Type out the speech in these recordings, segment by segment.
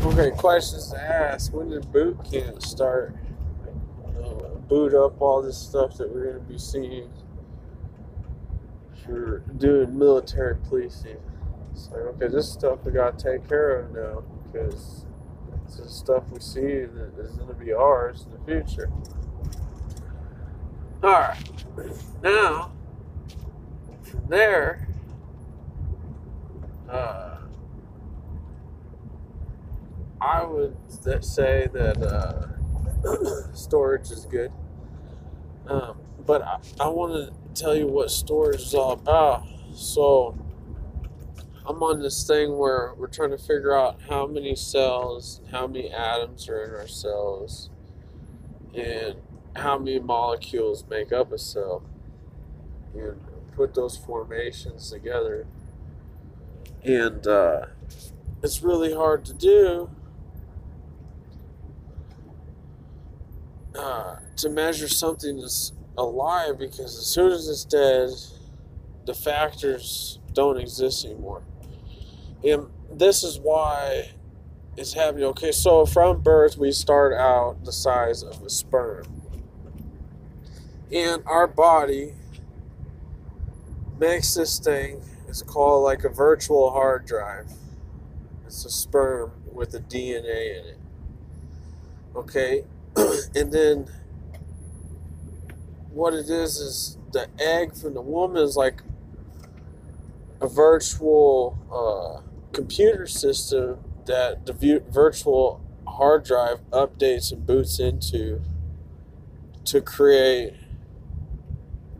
Okay, questions to ask. When did boot camp start? Boot up all this stuff that we're going to be seeing for doing military policing. It's like, okay, this stuff we got to take care of now because it's the stuff we see that is going to be ours in the future. Alright, now, from there, I would say that storage is good. But I want to tell you what storage is all about. So I'm on this thing where we're trying to figure out how many cells, how many atoms are in our cells, and how many molecules make up a cell, and put those formations together. And it's really hard to do. To measure something that's alive, because as soon as it's dead, the factors don't exist anymore. And this is why it's happening. Okay, so from birth, we start out the size of a sperm. And our body makes this thing, it's called like a virtual hard drive. It's a sperm with a DNA in it. Okay, and then what it is the egg from the woman is like a virtual computer system that the virtual hard drive updates and boots into to create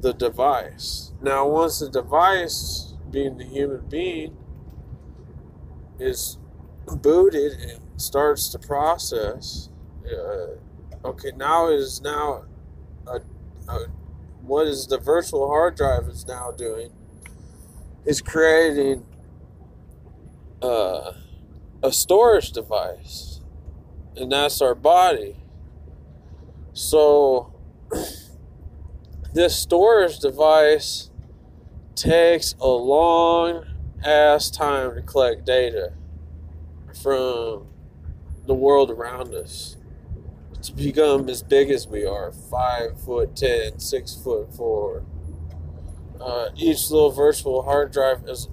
the device. Now, once the device, being the human being, is booted and starts to process, okay, now is now what is the virtual hard drive is now doing is creating a storage device, and that's our body. So this storage device takes a long ass time to collect data from the world around us to become as big as we are, 5'10", 6'4". Each little virtual hard drive is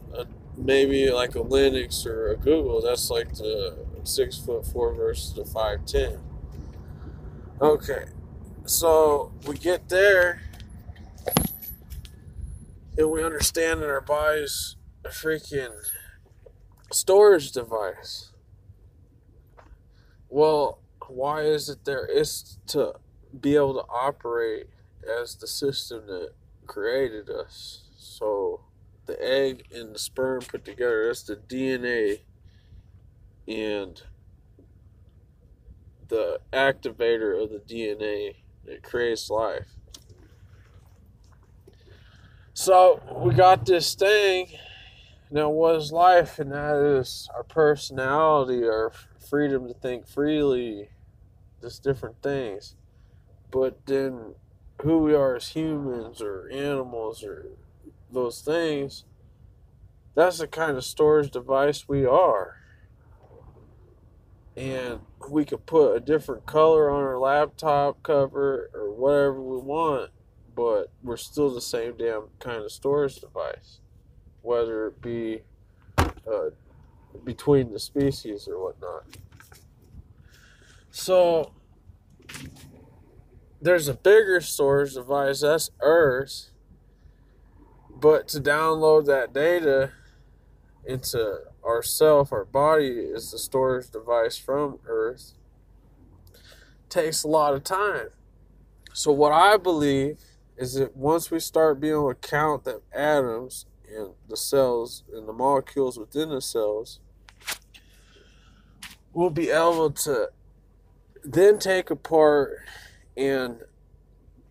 maybe like a Linux or a Google. That's like the 6'4" versus the 5'10". Okay, so we get there and we understand that our body's a freaking storage device. Well, why is it there? It's to be able to operate as the system that created us. So the egg and the sperm put together, that's the DNA and the activator of the DNA that creates life. So we got this thing. Now, what is life? And that is our personality, our freedom to think freely, just different things. But then who we are as humans or animals or those things, that's the kind of storage device we are. And we could put a different color on our laptop cover or whatever we want, but we're still the same damn kind of storage device, whether it be between the species or whatnot. So there's a bigger storage device, that's Earth, but to download that data into ourself, our body is the storage device from Earth, takes a lot of time. So what I believe is that once we start being able to count the atoms and the cells and the molecules within the cells, we'll be able to then take apart and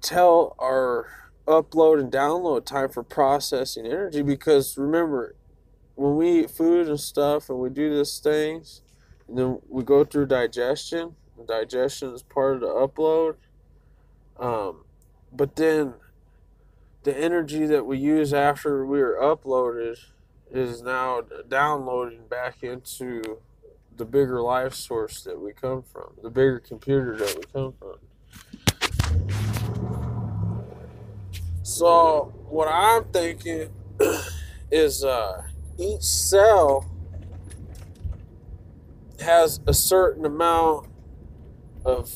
tell our upload and download time for processing energy. Because remember, when we eat food and stuff and we do these things, and then we go through digestion, and digestion is part of the upload. But then the energy that we use after we are uploaded is now downloading back into the bigger life source that we come from, the bigger computer that we come from. So what I'm thinking is each cell has a certain amount of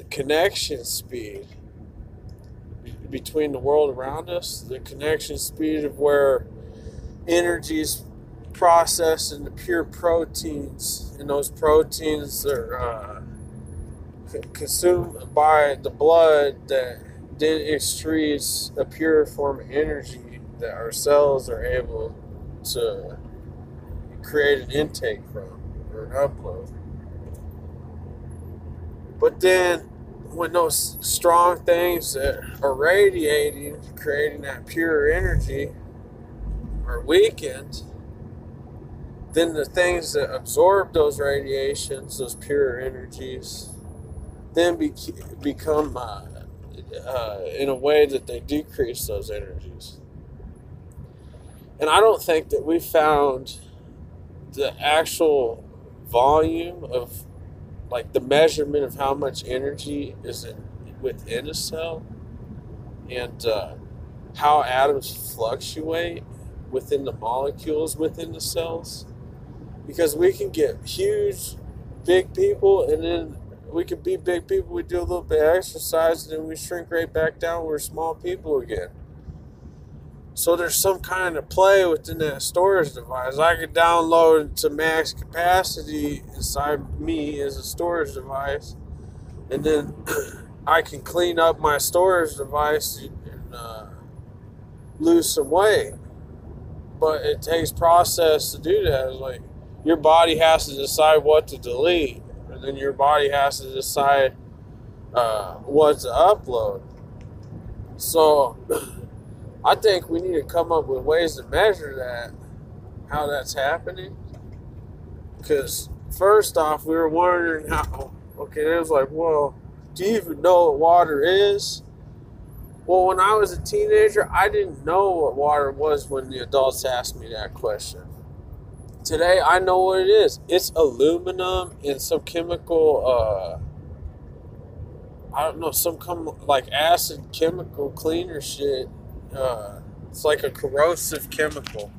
connection speed between the world around us, the connection speed of where energy is processed into pure proteins, and those proteins are consumed by the blood that then excretes a pure form of energy that our cells are able to create an intake from, or an upload. But then when those strong things that are radiating, creating that pure energy, are weakened, then the things that absorb those radiations, those pure energies, then become in a way that they decrease those energies. And I don't think that we found the actual volume of, like, the measurement of how much energy is within a cell, and how atoms fluctuate within the molecules within the cells. Because we can get huge, big people, and then we can be big people, we do a little bit of exercise, and then we shrink right back down, we're small people again. So there's some kind of play within that storage device. I could download it to max capacity inside me as a storage device, and then I can clean up my storage device and lose some weight. But it takes process to do that. It's like your body has to decide what to delete, and then your body has to decide what to upload. So I think we need to come up with ways to measure that, how that's happening. Because first off, we were wondering how, okay, it was like, well, do you even know what water is? Well, when I was a teenager, I didn't know what water was when the adults asked me that question. Today, I know what it is. It's aluminum and some chemical, I don't know, like acid chemical cleaner shit. It's like a corrosive chemical.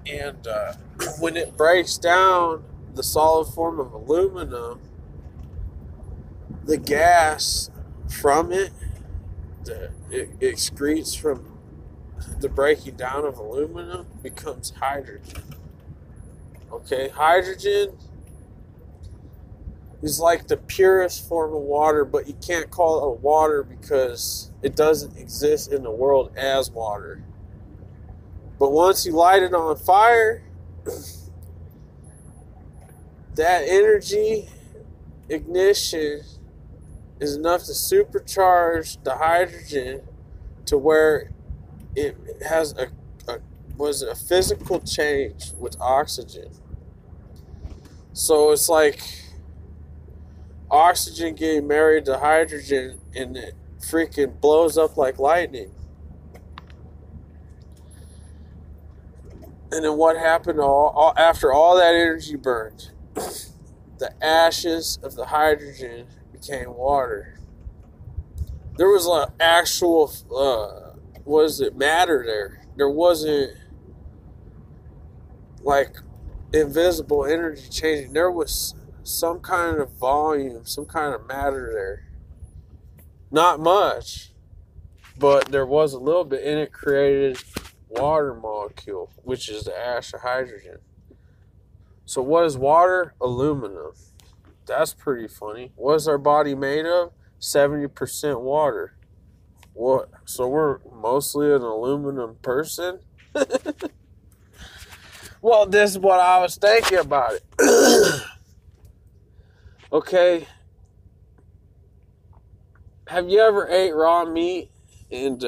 And when it breaks down the solid form of aluminum, the gas from it, it excretes from the breaking down of aluminum, becomes hydrogen. Okay, hydrogen is like the purest form of water, but you can't call it water because it doesn't exist in the world as water. But once you light it on fire, that energy ignition is enough to supercharge the hydrogen to where it has a physical change with oxygen. So it's like oxygen getting married to hydrogen, and it freaking blows up like lightning. And then what happened after all that energy burned? The ashes of the hydrogen became water. There was an actual, matter there. There wasn't like invisible energy changing. There was some kind of volume, some kind of matter there. Not much, but there was a little bit, and it created water molecule, which is the ash of hydrogen. So what is water? Aluminum. That's pretty funny. What is our body made of? 70% water. What? So we're mostly an aluminum person? Well, this is what I was thinking about it. Okay. Have you ever ate raw meat and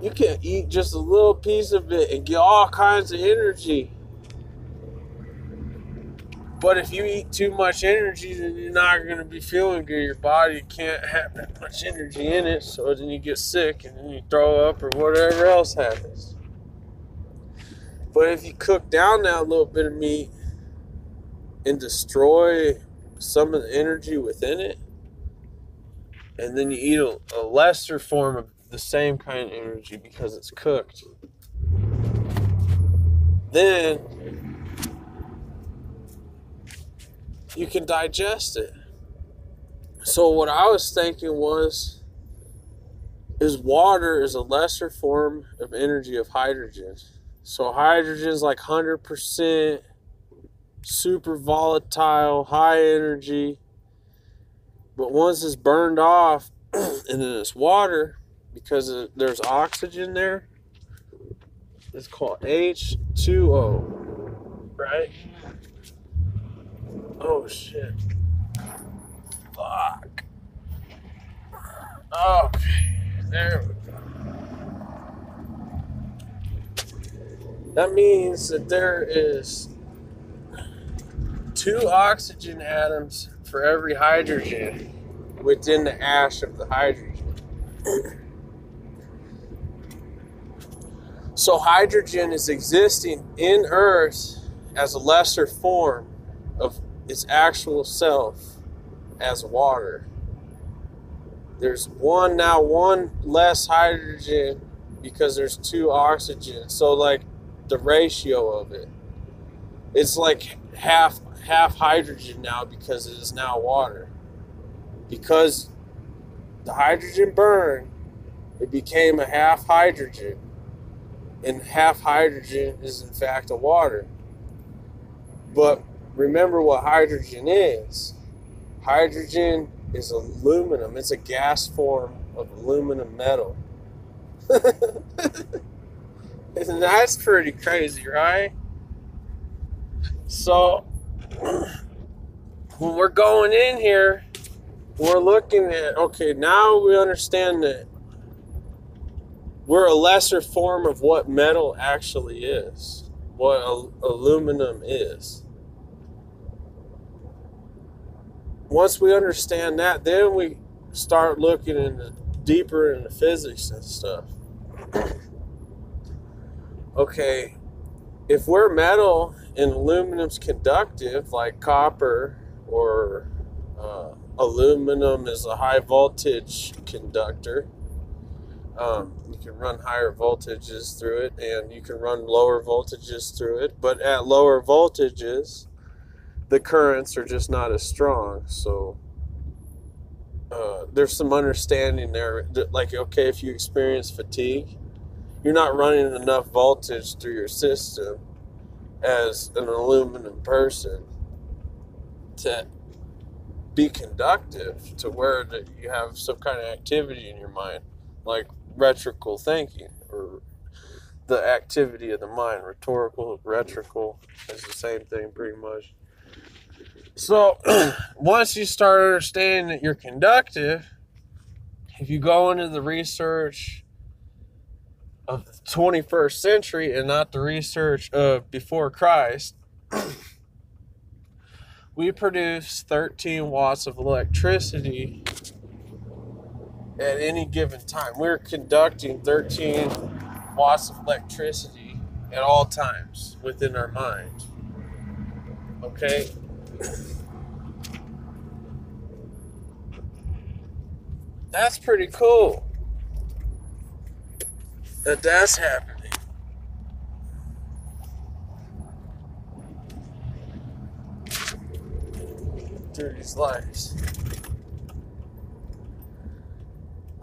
you can eat just a little piece of it and get all kinds of energy? But if you eat too much energy, then you're not going to be feeling good. Your body can't have that much energy in it, so then you get sick and then you throw up or whatever else happens. But if you cook down that little bit of meat and destroy some of the energy within it, and then you eat a lesser form of the same kind of energy because it's cooked, then you can digest it. So what I was thinking is water is a lesser form of energy of hydrogen. So hydrogen is like 100% super volatile, high energy. But once it's burned off and then it's water, because there's oxygen there, it's called H2O, right? Oh shit. Fuck. Okay, there we go. That means that there is 2 oxygen atoms for every hydrogen within the ash of the hydrogen. So hydrogen is existing in Earth as a lesser form of its actual self as water. There's one less hydrogen because there's 2 oxygen. So like the ratio of it, it's like half hydrogen now because it is now water. Because the hydrogen burned, it became a half hydrogen. And half hydrogen is in fact a water. But remember what hydrogen is. Hydrogen is aluminum. It's a gas form of aluminum metal. And that's pretty crazy, right? So when we're going in here, we're looking at, okay, now we understand that we're a lesser form of what metal actually is, what aluminum is. Once we understand that, then we start looking deeper into physics and stuff. Okay, if we're metal and aluminum's conductive, like copper, or aluminum is a high voltage conductor, you can run higher voltages through it, and you can run lower voltages through it, but at lower voltages, the currents are just not as strong. So there's some understanding there that, like, okay, if you experience fatigue, you're not running enough voltage through your system as an aluminum person to be conductive to where that you have some kind of activity in your mind, like rhetorical thinking, or the activity of the mind. Rhetorical, rhetorical is the same thing pretty much. So once you start understanding that you're conductive, if you go into the research of the 21st century and not the research of before Christ, we produce 13 watts of electricity at any given time. We're conducting 13 watts of electricity at all times within our mind. Okay? That's pretty cool that that's happening. Through these lives.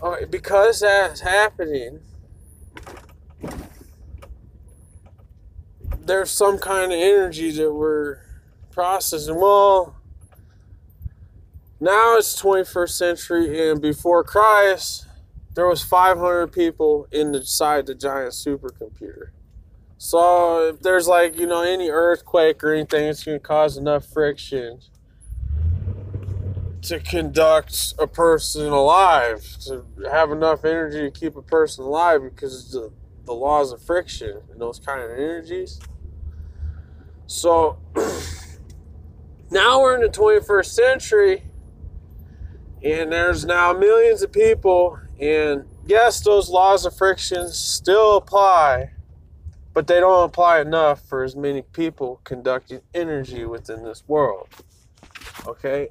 Okay, because that's happening, there's some kind of energy that we're processing. Well, now it's 21st century, and before Christ, there was 500 people inside the giant supercomputer. So if there's like, any earthquake or anything, it's going to cause enough friction to conduct a person alive, to have enough energy to keep a person alive, because of the laws of friction and those kind of energies. So now we're in the 21st century, and there's now millions of people, and yes, those laws of friction still apply, but they don't apply enough for as many people conducting energy within this world. Okay?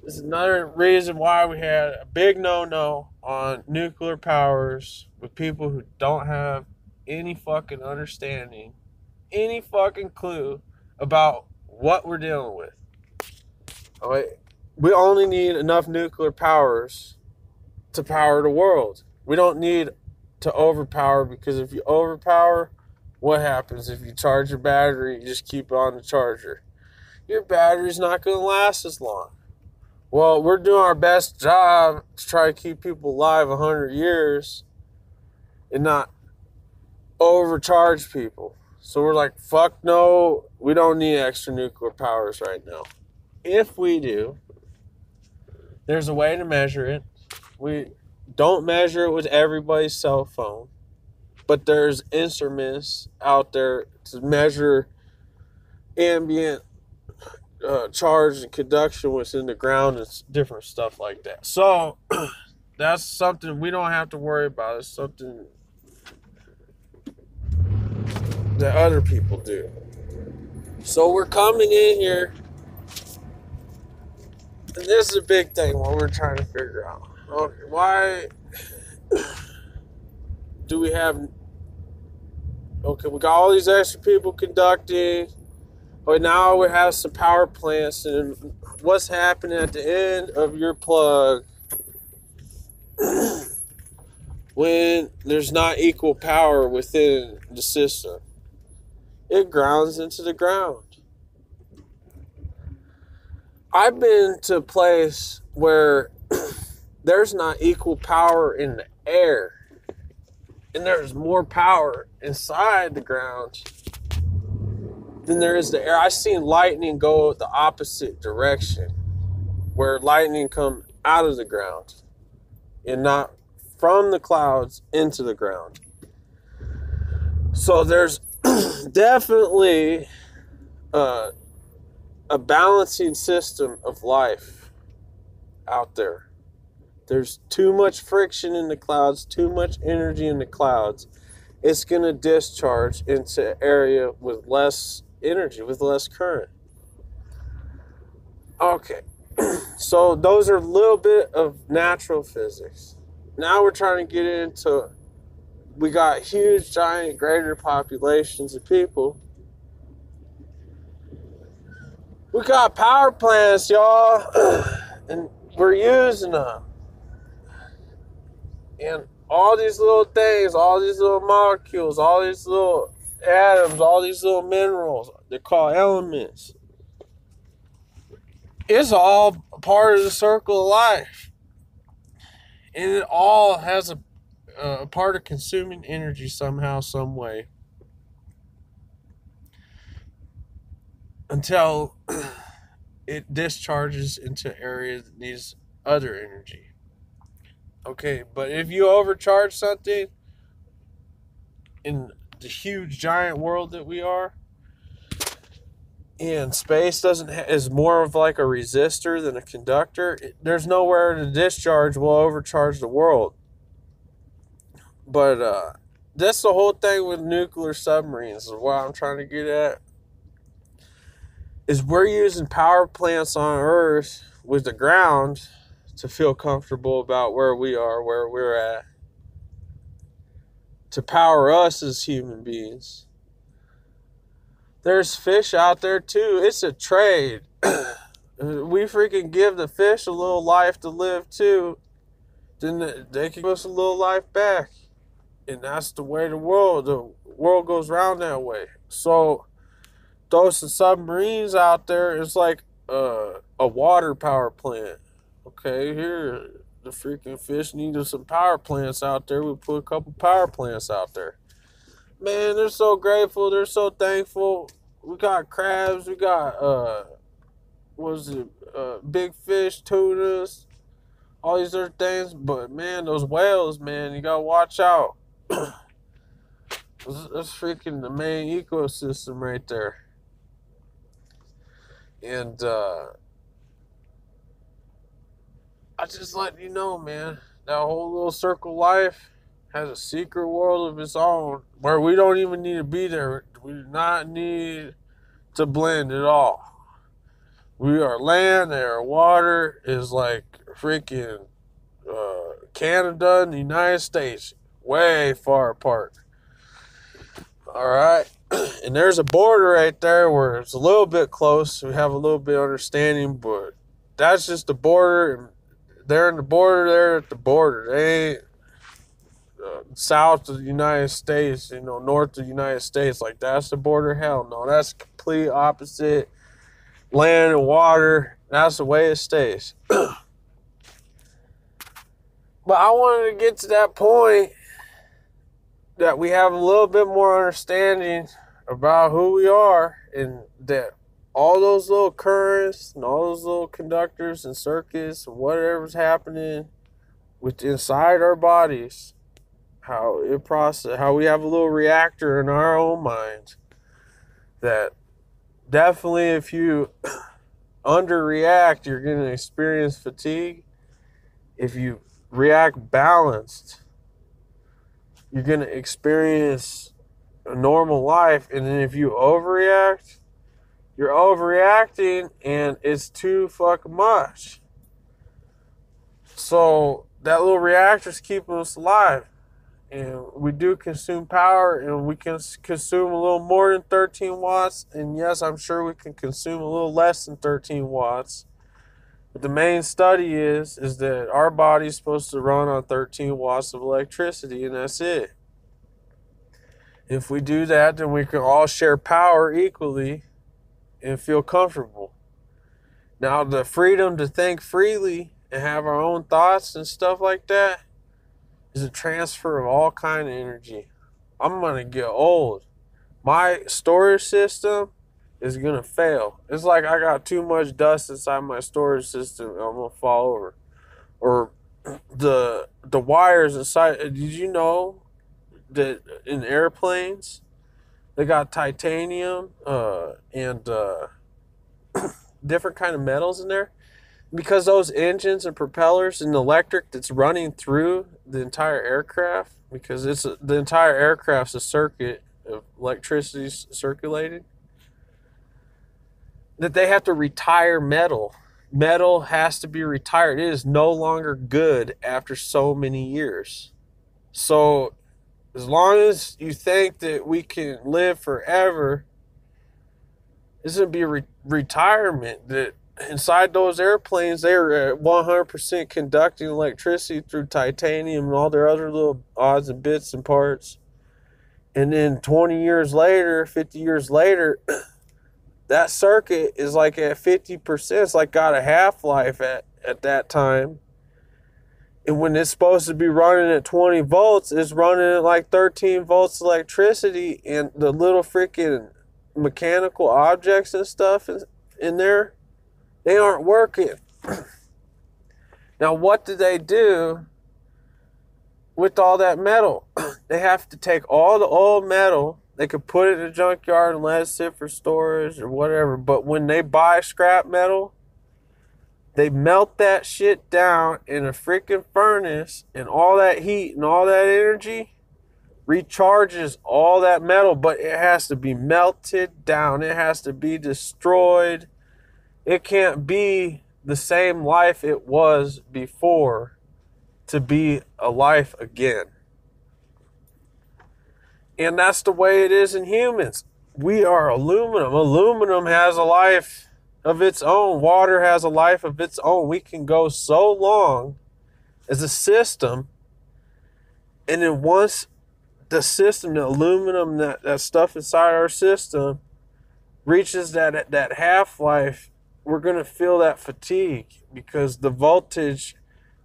This is another reason why we had a big no-no on nuclear powers with people who don't have any fucking understanding, any fucking clue about what we're dealing with. Okay? We only need enough nuclear powers to power the world. We don't need to overpower, because if you overpower, what happens? If you charge your battery, you just keep it on the charger. Your battery's not going to last as long. Well, we're doing our best job to try to keep people alive 100 years and not overcharge people. So we're like, fuck no, we don't need extra nuclear powers right now. If we do, there's a way to measure it. We don't measure it with everybody's cell phone, but there's instruments out there to measure ambient charge and conduction within the ground and different stuff like that. So that's something we don't have to worry about. It's something that other people do. So we're coming in here, and this is a big thing what we're trying to figure out. Okay, why do we have... Okay, we got all these extra people conducting. But now we have some power plants, and what's happening at the end of your plug when there's not equal power within the system? It grounds into the ground. I've been to a place where there's not equal power in the air, and there's more power inside the ground than there is the air. I've seen lightning go the opposite direction, where lightning come out of the ground and not from the clouds into the ground. So there's definitely a balancing system of life out there. There's too much friction in the clouds, too much energy in the clouds. It's going to discharge into an area with less energy, with less current. Okay, so those are a little bit of natural physics. Now we're trying to get into, we got huge, giant, greater populations of people. We got power plants, y'all, and we're using them. And all these little things, all these little molecules, all these little atoms, all these little minerals, they're called elements. It's all part of the circle of life. And it all has a part of consuming energy somehow, some way. Until it discharges into areas that needs other energy. Okay, but if you overcharge something in the huge giant world that we are, and space is more of like a resistor than a conductor, there's nowhere to discharge will overcharge the world. But that's the whole thing with nuclear submarines, is what I'm trying to get at. Is we're using power plants on Earth with the ground to feel comfortable about where we are, where we're at, to power us as human beings. There's fish out there too. It's a trade. We freaking give the fish a little life to live too, then they can give us a little life back. And that's the way the world goes round that way. So those submarines out there is like a water power plant. Okay, here, the freaking fish needed some power plants out there. We put a couple power plants out there. Man, they're so grateful. They're so thankful. We got crabs. We got, big fish, tunas, all these other things. But, man, those whales, man, you got to watch out. That's freaking the main ecosystem right there. And, I just let you know, man, that whole little circle of life, has a secret world of its own where we don't even need to be there. We do not need to blend at all. We are land, air, water is like freaking Canada and the United States, way far apart. All right. And there's a border right there where it's a little bit close. We have a little bit of understanding, but that's just the border. And they're in the border, they're at the border. They ain't south of the United States, north of the United States. Like, that's the border. Hell no. That's complete opposite. Land and water. That's the way it stays. But I wanted to get to that point that we have a little bit more understanding about who we are, and that all those little currents and all those little conductors and circuits and whatever's happening inside our bodies, how it process, how we have a little reactor in our own minds, that definitely if you underreact, you're going to experience fatigue. If you react balanced, you're going to experience a normal life. And then if you overreact, you're overreacting and it's too fucking much. So that little reactor's keeping us alive. And we do consume power, and we can consume a little more than 13 watts. And yes, I'm sure we can consume a little less than 13 watts. But the main study is that our body's supposed to run on 13 watts of electricity, and that's it. If we do that, then we can all share power equally and feel comfortable. Now, the freedom to think freely and have our own thoughts and stuff like that is a transfer of all kind of energy. I'm going to get old. My storage system is going to fail. It's like I got too much dust inside my storage system and I'm going to fall over. Or the wires inside. Did you know that in airplanes, they got titanium and different kind of metals in there? Because those engines and propellers and electric that's running through the entire aircraft, because the entire aircraft's a circuit of electricity circulating, that they have to retire metal. Metal has to be retired. It is no longer good after so many years. So as long as you think that we can live forever, this would be retirement. That inside those airplanes, they are at 100% conducting electricity through titanium and all their other little odds and bits and parts. And then 20 years later, 50 years later, that circuit is like at 50%. It's like got a half-life at that time. And when it's supposed to be running at 20 volts, it's running at like 13 volts electricity, and the little freaking mechanical objects and stuff in there, they aren't working. Now, what do they do with all that metal? They have to take all the old metal. They could put it in a junkyard and let it sit for storage or whatever. But when they buy scrap metal, they melt that shit down in a freaking furnace, and all that heat and all that energy recharges all that metal. But it has to be melted down. It has to be destroyed. It can't be the same life it was before to be a life again. And that's the way it is in humans. We are aluminum. Aluminum has a life of its own. Water has a life of its own. We can go so long as a system, and then once the system, the aluminum, that stuff inside our system reaches that half-life, we're going to feel that fatigue, because the voltage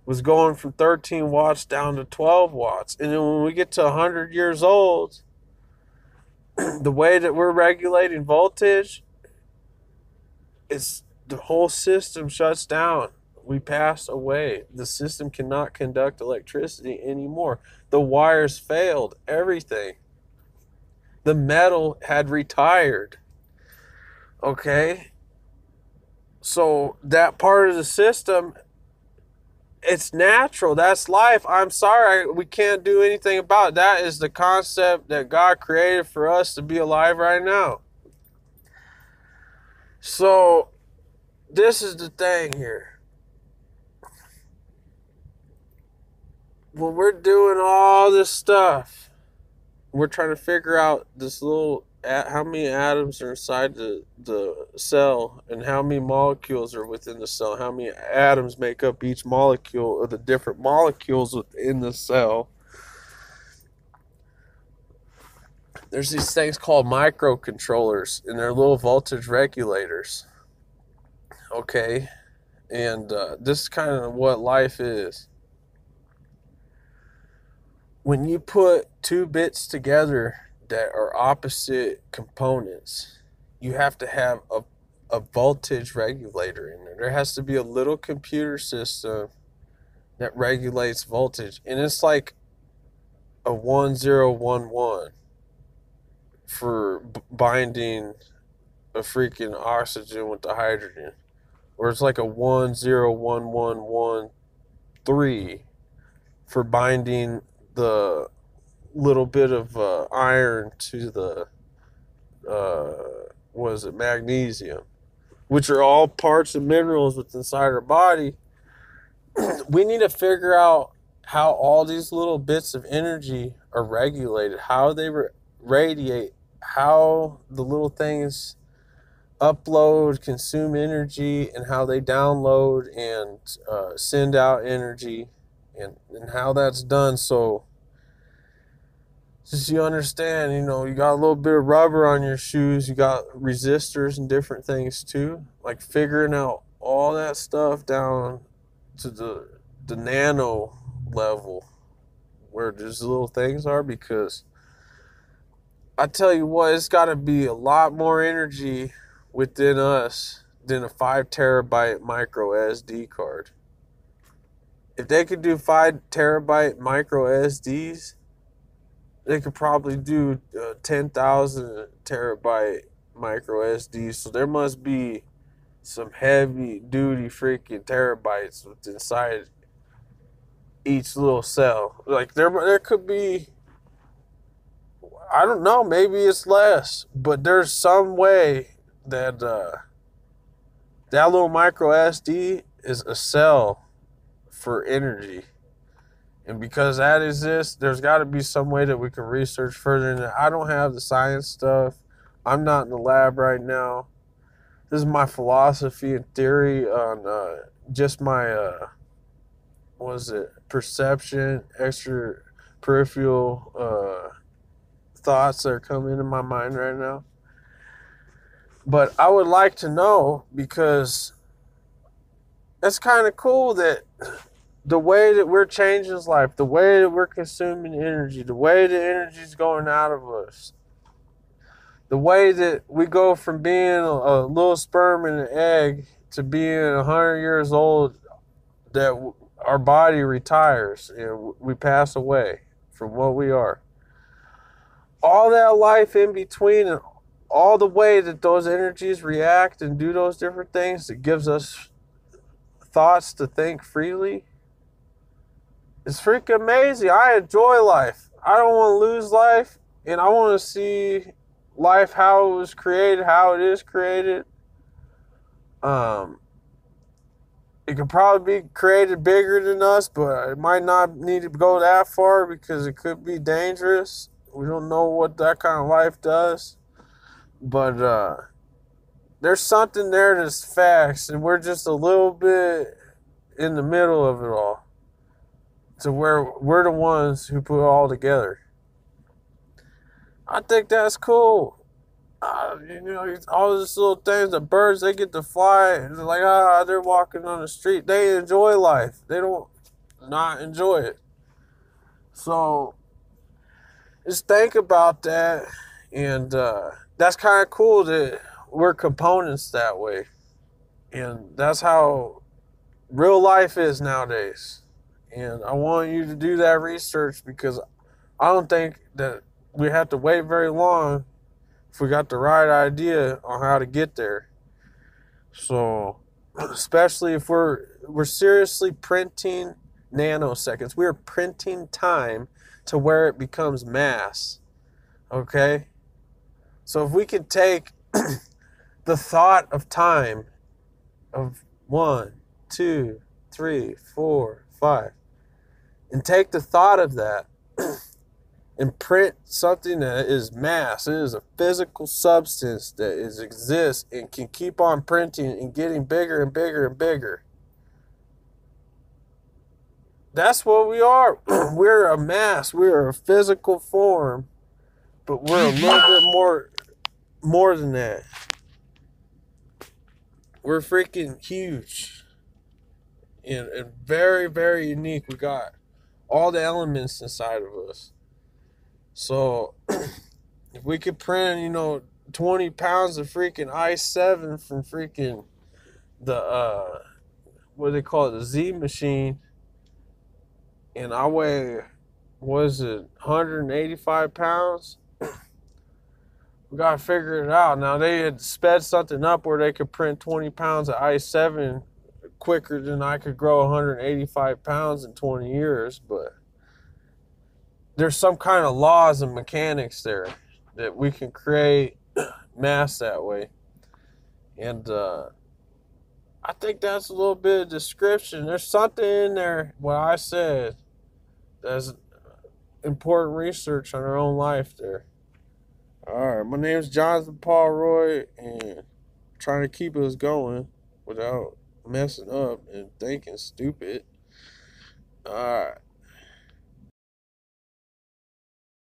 was going from 13 watts down to 12 watts. And then when we get to 100 years old, the way that we're regulating voltage, the whole system shuts down. We pass away. The system cannot conduct electricity anymore. The wires failed. Everything. The metal had retired. Okay? So that part of the system it's natural. That's life. I'm sorry, we can't do anything about it. That is the concept that God created for us to be alive right now. So, this is the thing here. When we're doing all this stuff, we're trying to figure out this little, how many atoms are inside the cell and how many molecules are within the cell, how many atoms make up each molecule or the different molecules within the cell. There's these things called microcontrollers, and they're little voltage regulators. Okay? And this is kind of what life is. When you put two bits together that are opposite components, you have to have a voltage regulator in there. There has to be a little computer system that regulates voltage. And it's like a 1011 for binding a freaking oxygen with the hydrogen. Or it's like a 101113 for binding the little bit of iron to the magnesium, which are all parts of minerals within inside our body. We need to figure out how all these little bits of energy are regulated, how they radiate, how the little things upload, consume energy, and how they download and send out energy, and how that's done. So just you understand, you got a little bit of rubber on your shoes, you got resistors and different things too, like figuring out all that stuff down to the nano level where these little things are, because I tell you what, it's got to be a lot more energy within us than a 5 terabyte micro SD card. If they could do 5 terabyte micro SDs, they could probably do 10,000 terabyte micro SDs. So there must be some heavy duty freaking terabytes inside each little cell. Like there could be, I don't know, maybe it's less, but there's some way that that little micro SD is a cell for energy. And because that exists, there's got to be some way that we can research further into it. I don't have the science stuff. I'm not in the lab right now. This is my philosophy and theory on just my, perception, extra peripheral thoughts that are coming into my mind right now. But I would like to know, because it's kind of cool that the way that we're changing life, the way that we're consuming energy, the way the energy's going out of us, the way that we go from being a little sperm and an egg to being 100 years old, that our body retires and we pass away from what we are. All that life in between and all the way that those energies react and do those different things, that gives us thoughts to think freely. It's freaking amazing. I enjoy life. I don't want to lose life, and I want to see life how it was created, how it is created. It could probably be created bigger than us, but it might not need to go that far because it could be dangerous. We don't know what that kind of life does. But there's something there that's facts, and we're just a little bit in the middle of it all. To where we're the ones who put it all together. I think that's cool. All these little things, the birds, they get to fly, and they're like, they're walking on the street. They enjoy life. They don't not enjoy it. So just think about that, and that's kind of cool that we're components that way. And that's how real life is nowadays. And I want you to do that research, because I don't think that we have to wait very long if we got the right idea on how to get there. So especially if we're seriously printing nanoseconds. We are printing time to where it becomes mass. Okay? So if we could take the thought of time of 1, 2, 3, 4, 5, and take the thought of that and print something that is mass. It is a physical substance that exists and can keep on printing and getting bigger and bigger and bigger. That's what we are. We're a mass. We're a physical form, but we're a little bit more than that. We're freaking huge and very, very unique. We got all the elements inside of us. So if we could print, 20 pounds of freaking i7 from freaking the, what do they call it, the Z machine, and I weigh, was it 185 pounds? We got to figure it out. Now, they had sped something up where they could print 20 pounds of i7 quicker than I could grow 185 pounds in 20 years, but there's some kind of laws and mechanics there that we can create mass that way. And I think that's a little bit of description. There's something in there, what I said, that's important research on our own life there. All right, my name's Jonathan Paul Roy, and I'm trying to keep us going without messing up and thinking stupid. All right.